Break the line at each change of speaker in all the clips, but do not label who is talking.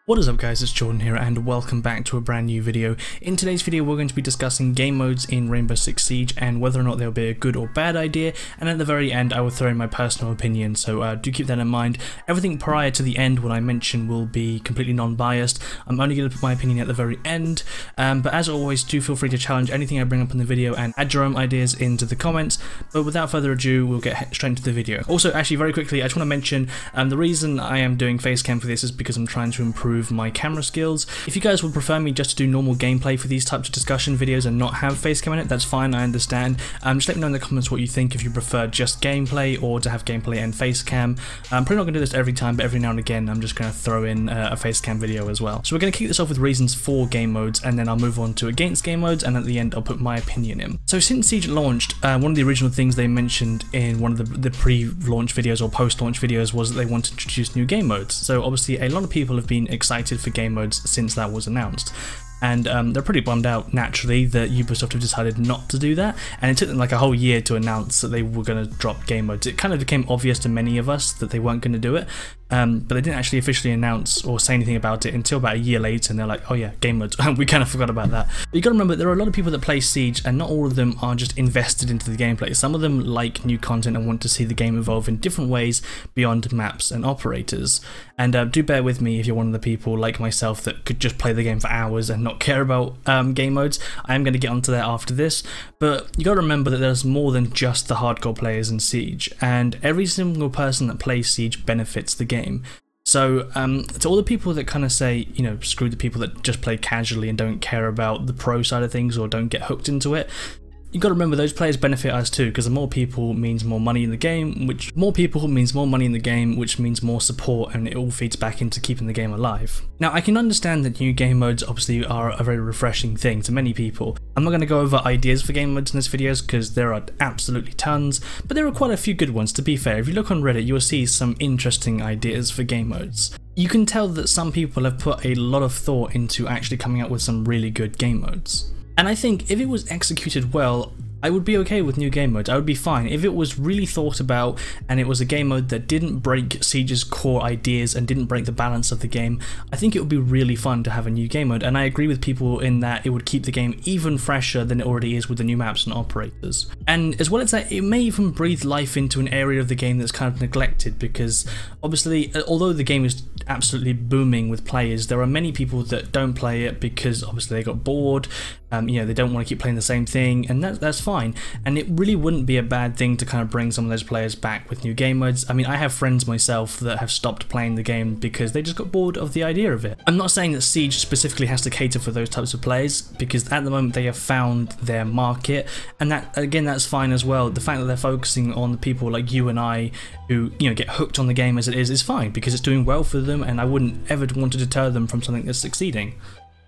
What is up guys, it's Jordan here and welcome back to a brand new video. In today's video we're going to be discussing game modes in Rainbow Six Siege and whether or not they'll be a good or bad idea, and at the very end I will throw in my personal opinion, so do keep that in mind. Everything prior to the end, what I mention, will be completely non-biased. I'm only going to put my opinion at the very end, but as always do feel free to challenge anything I bring up in the video and add your own ideas into the comments, but without further ado we'll get straight into the video. Also, actually very quickly, I just want to mention the reason I am doing face cam for this is because I'm trying to improve my camera skills. If you guys would prefer me just to do normal gameplay for these types of discussion videos and not have face cam in it, that's fine, I understand. Just let me know in the comments what you think, if you prefer just gameplay or to have gameplay and face cam. I'm probably not going to do this every time, but every now and again I'm just going to throw in a face cam video as well. So we're going to kick this off with reasons for game modes, and then I'll move on to against game modes, and at the end I'll put my opinion in. So since Siege launched, one of the original things they mentioned in one of the pre-launch videos or post-launch videos was that they wanted to introduce new game modes. So obviously a lot of people have been excited for game modes since that was announced, and they're pretty bummed out naturally that Ubisoft have decided not to do that, and it took them like a whole year to announce that they were going to drop game modes. It kind of became obvious to many of us that they weren't going to do it, but they didn't actually officially announce or say anything about it until about a year later, and they're like, oh yeah, game modes, we kind of forgot about that. But you got to remember, there are a lot of people that play Siege and not all of them are just invested into the gameplay. Some of them like new content and want to see the game evolve in different ways beyond maps and operators, and do bear with me if you're one of the people like myself that could just play the game for hours and not care about game modes. I am going to get onto that after this, but you got to remember that there's more than just the hardcore players in Siege, and every single person that plays Siege benefits the game. So to all the people that kind of say, you know, screw the people that just play casually and don't care about the pro side of things or don't get hooked into it, you got to remember those players benefit us too, because the more people means more money in the game, which means more support, and it all feeds back into keeping the game alive. Now I can understand that new game modes obviously are a very refreshing thing to many people. I'm not going to go over ideas for game modes in this video because there are absolutely tons, but there are quite a few good ones. To be fair, if you look on Reddit you will see some interesting ideas for game modes. You can tell that some people have put a lot of thought into actually coming up with some really good game modes. And I think if it was executed well, I would be okay with new game modes. I would be fine if it was really thought about and it was a game mode that didn't break Siege's core ideas and didn't break the balance of the game. I think it would be really fun to have a new game mode, and I agree with people in that it would keep the game even fresher than it already is with the new maps and operators. And as well as that, it may even breathe life into an area of the game that's kind of neglected, because obviously although the game is absolutely booming with players, there are many people that don't play it because obviously they got bored. You know, they don't want to keep playing the same thing, and that's fine. And it really wouldn't be a bad thing to kind of bring some of those players back with new game modes. I mean, I have friends myself that have stopped playing the game because they just got bored of the idea of it. I'm not saying that Siege specifically has to cater for those types of players, because at the moment they have found their market, and that, again, that's fine as well. The fact that they're focusing on the people like you and I who, you know, get hooked on the game as it is fine, because it's doing well for them, and I wouldn't ever want to deter them from something that's succeeding.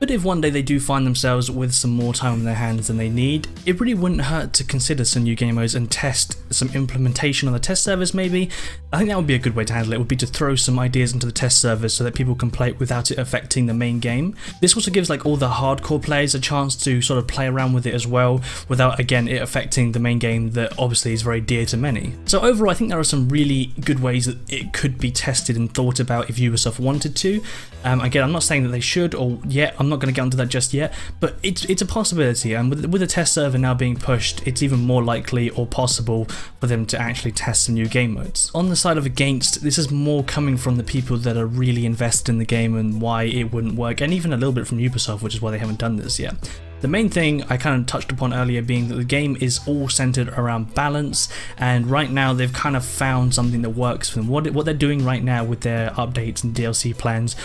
But if one day they do find themselves with some more time on their hands than they need, it really wouldn't hurt to consider some new game modes and test some implementation on the test servers maybe. I think that would be a good way to handle it, would be to throw some ideas into the test servers so that people can play it without it affecting the main game. This also gives like all the hardcore players a chance to sort of play around with it as well, without again it affecting the main game that obviously is very dear to many. So overall I think there are some really good ways that it could be tested and thought about if Ubisoft wanted to. Again, I'm not saying that they should, or yet I'm not going to get onto that just yet, but it's a possibility, and with the test server now being pushed, it's even more likely or possible for them to actually test some new game modes. On the side of against, this is more coming from the people that are really invested in the game and why it wouldn't work, and even a little bit from Ubisoft, which is why they haven't done this yet. The main thing I kind of touched upon earlier being that the game is all centered around balance, and right now they've kind of found something that works for them. What they're doing right now with their updates and DLC plans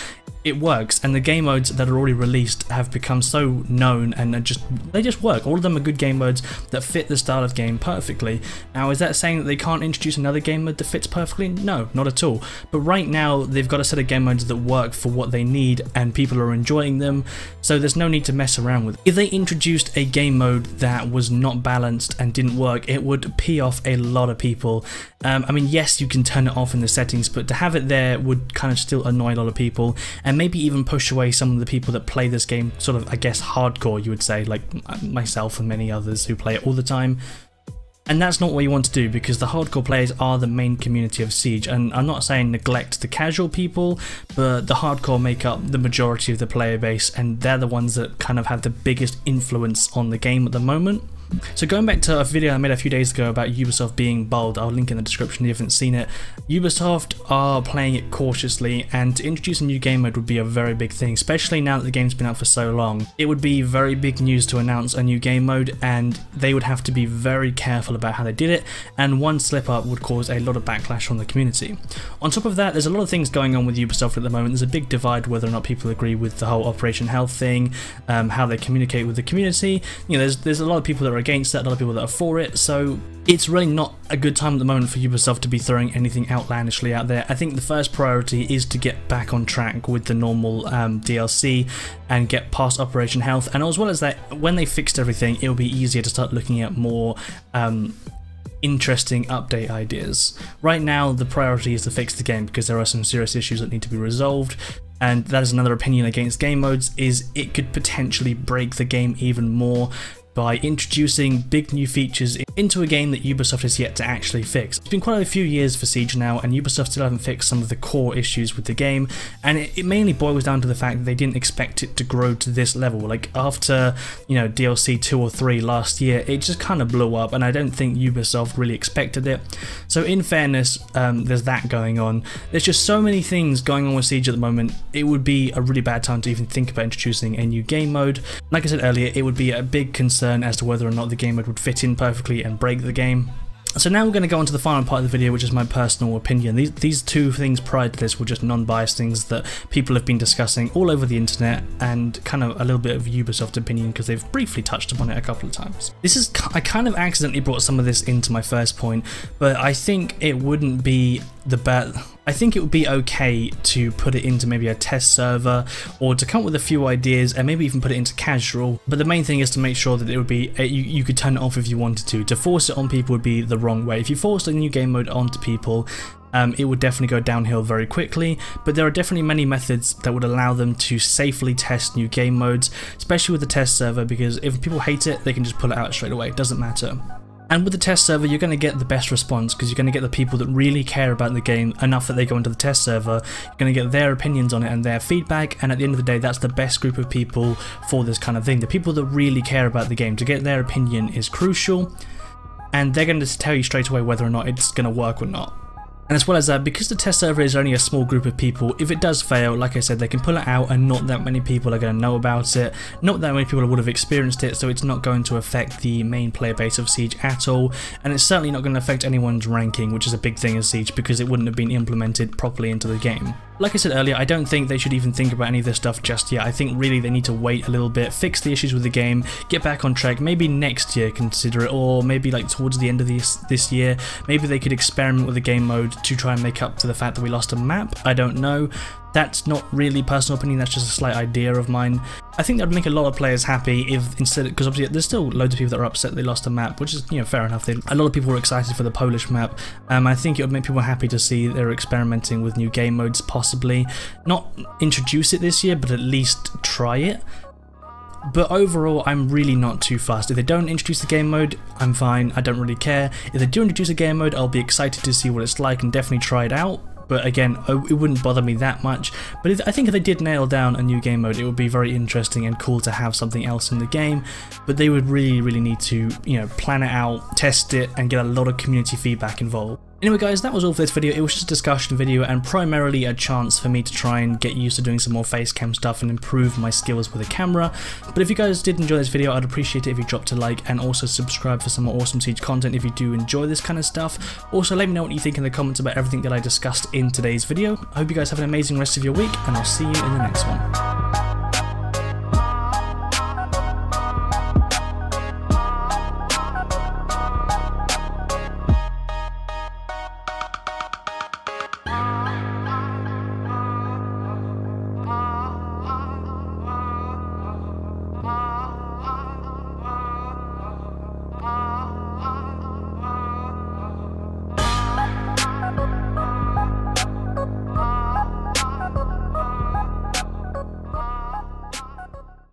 it works, and the game modes that are already released have become so known and they just work. All of them are good game modes that fit the style of game perfectly. Now, is that saying that they can't introduce another game mode that fits perfectly? No, not at all. But right now they've got a set of game modes that work for what they need and people are enjoying them, so there's no need to mess around with it. If they introduced a game mode that was not balanced and didn't work, it would pee off a lot of people. I mean, yes, you can turn it off in the settings, but to have it there would kind of still annoy a lot of people, and maybe even push away some of the people that play this game sort of, I guess, hardcore, you would say, like myself and many others who play it all the time. And that's not what you want to do, because the hardcore players are the main community of Siege, and I'm not saying neglect the casual people, but the hardcore make up the majority of the player base, and they're the ones that kind of have the biggest influence on the game at the moment. So going back to a video I made a few days ago about Ubisoft being bold, I'll link in the description if you haven't seen it. Ubisoft are playing it cautiously, and to introduce a new game mode would be a very big thing, especially now that the game's been out for so long. It would be very big news to announce a new game mode, and they would have to be very careful about how they did it, and one slip up would cause a lot of backlash from the community. On top of that, there's a lot of things going on with Ubisoft at the moment. There's a big divide whether or not people agree with the whole Operation Health thing, how they communicate with the community. You know, there's a lot of people that are against that, a lot of people that are for it, so it's really not a good time at the moment for Ubisoft to be throwing anything outlandishly out there. I think the first priority is to get back on track with the normal DLC and get past Operation Health, and as well as that, when they fixed everything, it'll be easier to start looking at more interesting update ideas. Right now the priority is to fix the game because there are some serious issues that need to be resolved, and that is another opinion against game modes, is it could potentially break the game even more by introducing big new features into a game that Ubisoft has yet to actually fix. It's been quite a few years for Siege now, and Ubisoft still haven't fixed some of the core issues with the game, and it mainly boils down to the fact that they didn't expect it to grow to this level. Like after, you know, DLC 2 or 3 last year, it just kind of blew up, and I don't think Ubisoft really expected it. So in fairness, there's that going on. There's just so many things going on with Siege at the moment, it would be a really bad time to even think about introducing a new game mode. Like I said earlier, it would be a big concern as to whether or not the game mode would fit in perfectly and break the game. So now we're going to go on to the final part of the video, which is my personal opinion. These two things prior to this were just non-biased things that people have been discussing all over the internet, and kind of a little bit of Ubisoft opinion because they've briefly touched upon it a couple of times. I kind of accidentally brought some of this into my first point, but I think it wouldn't be I think it would be okay to put it into maybe a test server, or to come up with a few ideas and maybe even put it into casual, but the main thing is to make sure that it would be, you could turn it off if you wanted to. To force it on people would be the wrong way. If you forced a new game mode onto people, it would definitely go downhill very quickly, but there are definitely many methods that would allow them to safely test new game modes, especially with the test server, because if people hate it, they can just pull it out straight away, it doesn't matter. And with the test server, you're going to get the best response because you're going to get the people that really care about the game enough that they go into the test server. You're going to get their opinions on it and their feedback, and at the end of the day, that's the best group of people for this kind of thing. The people that really care about the game, to get their opinion is crucial, and they're going to tell you straight away whether or not it's going to work or not. And as well as that, because the test server is only a small group of people, if it does fail, like I said, they can pull it out and not that many people are going to know about it, not that many people would have experienced it, so it's not going to affect the main player base of Siege at all, and it's certainly not going to affect anyone's ranking, which is a big thing in Siege because it wouldn't have been implemented properly into the game. Like I said earlier, I don't think they should even think about any of this stuff just yet. I think really they need to wait a little bit, fix the issues with the game, get back on track, maybe next year consider it, or maybe like towards the end of this year, maybe they could experiment with the game mode to try and make up for the fact that we lost a map. I don't know. That's not really personal opinion, that's just a slight idea of mine. I think that would make a lot of players happy if instead, because obviously there's still loads of people that are upset they lost a map, which is, you know, fair enough. A lot of people were excited for the Polish map. I think it would make people happy to see they're experimenting with new game modes, possibly. Not introduce it this year, but at least try it. But overall, I'm really not too fussed. If they don't introduce the game mode, I'm fine, I don't really care. If they do introduce a game mode, I'll be excited to see what it's like and definitely try it out. But again, it wouldn't bother me that much. But I think if they did nail down a new game mode, it would be very interesting and cool to have something else in the game. But they would really need to, you know, plan it out, test it, and get a lot of community feedback involved. Anyway guys, that was all for this video. It was just a discussion video and primarily a chance for me to try and get used to doing some more face cam stuff and improve my skills with a camera. But if you guys did enjoy this video, I'd appreciate it if you dropped a like and also subscribe for some more awesome Siege content if you do enjoy this kind of stuff. Also let me know what you think in the comments about everything that I discussed in today's video. I hope you guys have an amazing rest of your week and I'll see you in the next one.